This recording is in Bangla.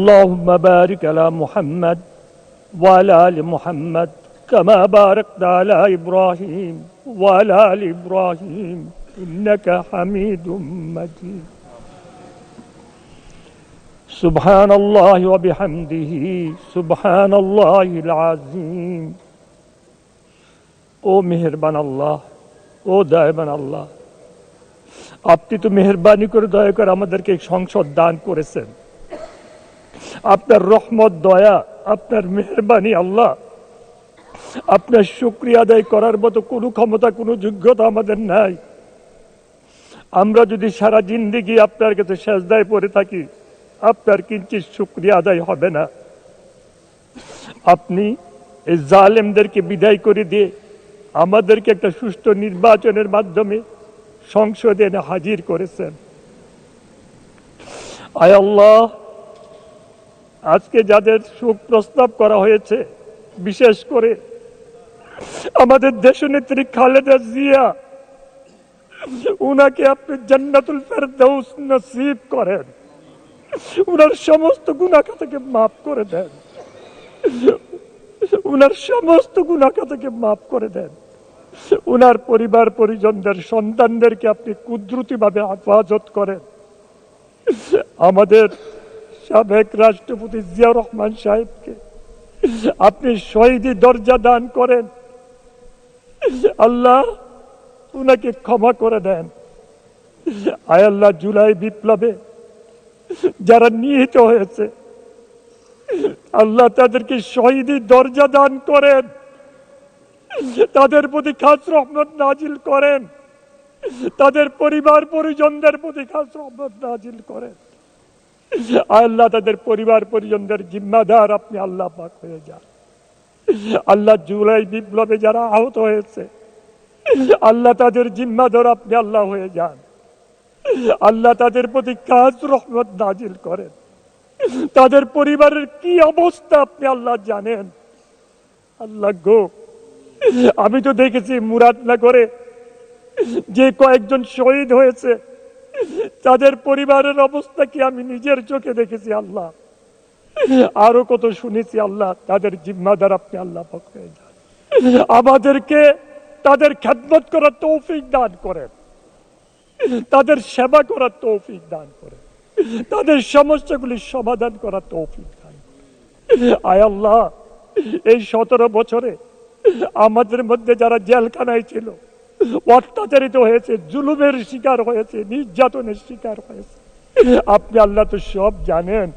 اللهم بارك على محمد وعلى آل محمد كما باركت على إبراهيم وعلى آل إبراهيم إنك حميد مجيد سبحان الله وبحمده سبحان الله العظيم ও মেহেরবান আল্লাহ, ও দয়াবান আল্লাহ, আপনি তো মেহেরবানি করে দয়া করে আমাদেরকে সংসদ দান করেছেন। আপনার রহমত, দয়া, আপনার মেহেরবানি আল্লাহ, আপনার শুকরিয়া আদায় করার মতো কোনো ক্ষমতা, কোনো যোগ্যতা আমাদের নাই। আমরা যদি সারা জিন্দেগি আপনার কাছে সেজদায় পড়ে থাকি, আপনার কিঞ্চিত শুকরিয়া আদায় হবে না। আপনি এই জালেমদেরকে বিদায় করে দিয়ে আমাদেরকে একটা সুষ্ঠু নির্বাচনের মাধ্যমে সংসদে এনে হাজির করেছেন। আয় আল্লাহ, আজকে যাদের শোক প্রস্তাব করা হয়েছে, বিশেষ করে আমাদের দেশনেত্রী খালেদা জিয়া, উনাকে আপনি জান্নাতুল ফেরদাউস নসিব করেন, উনার সমস্ত গুনাহ থেকে মাফ করে দেন, উনার সমস্ত গুনাহ থেকে মাফ করে দেন। উনার পরিবার পরিজনদের, সন্তানদেরকে আপনি কুদরতিভাবে হেফাজত করেন। আমাদের সাবেক রাষ্ট্রপতি জিয়াউর রহমান সাহেবকে আপনি শহীদি দরজা দান করেন। আল্লাহ, উনাকে ক্ষমা করে দেন। আয় আল্লাহ, জুলাই বিপ্লবে যারা নিহত হয়েছে, আল্লাহ তাদেরকে শহীদি দরজা দান করেন, তাদের প্রতি খাস রহমত নাজিল করেন, তাদের পরিবার পরিজনদের প্রতি খাস রহমত নাজিল করেন। আল্লাহ, তাদের পরিবার পরিজনদের জিম্মাদার আপনি আল্লাহ পাক হয়ে যান। আল্লাহ, জুলাই বিপ্লবে যারা আহত হয়েছে, আল্লাহ তাদের জিম্মাদার আপনি আল্লাহ হয়ে যান। আল্লাহ, তাদের প্রতি খাস রহমত নাজিল করেন। তাদের পরিবারের কি অবস্থা আপনি আল্লাহ জানেন। আল্লাহ গো, আমি তো দেখেছি মুরাদনগরে যে কয়েকজন শহীদ হয়েছে, তাদের পরিবারের অবস্থা কি আমি নিজের চোখে দেখেছি। আল্লাহ, আরো কত শুনেছি। আল্লাহ, তাদের জিম্মাদার আপনি আল্লাহ পাক হয়ে যান। আমাদেরকে তাদের খেদমত করার তৌফিক দান করেন, তাদের সেবা করার তৌফিক দান করেন, তাদের সমস্যাগুলির সমাধান করার তৌফিক দান করেন। আয় আল্লাহ, এই 17 বছরে আমাদের মধ্যে যারা জেলখানায় ছিল, অত্যাচারিত হয়েছে, জুলুমের শিকার হয়েছে, নির্যাতনের শিকার হয়েছে, আপনি আল্লাহ তো সব জানেন।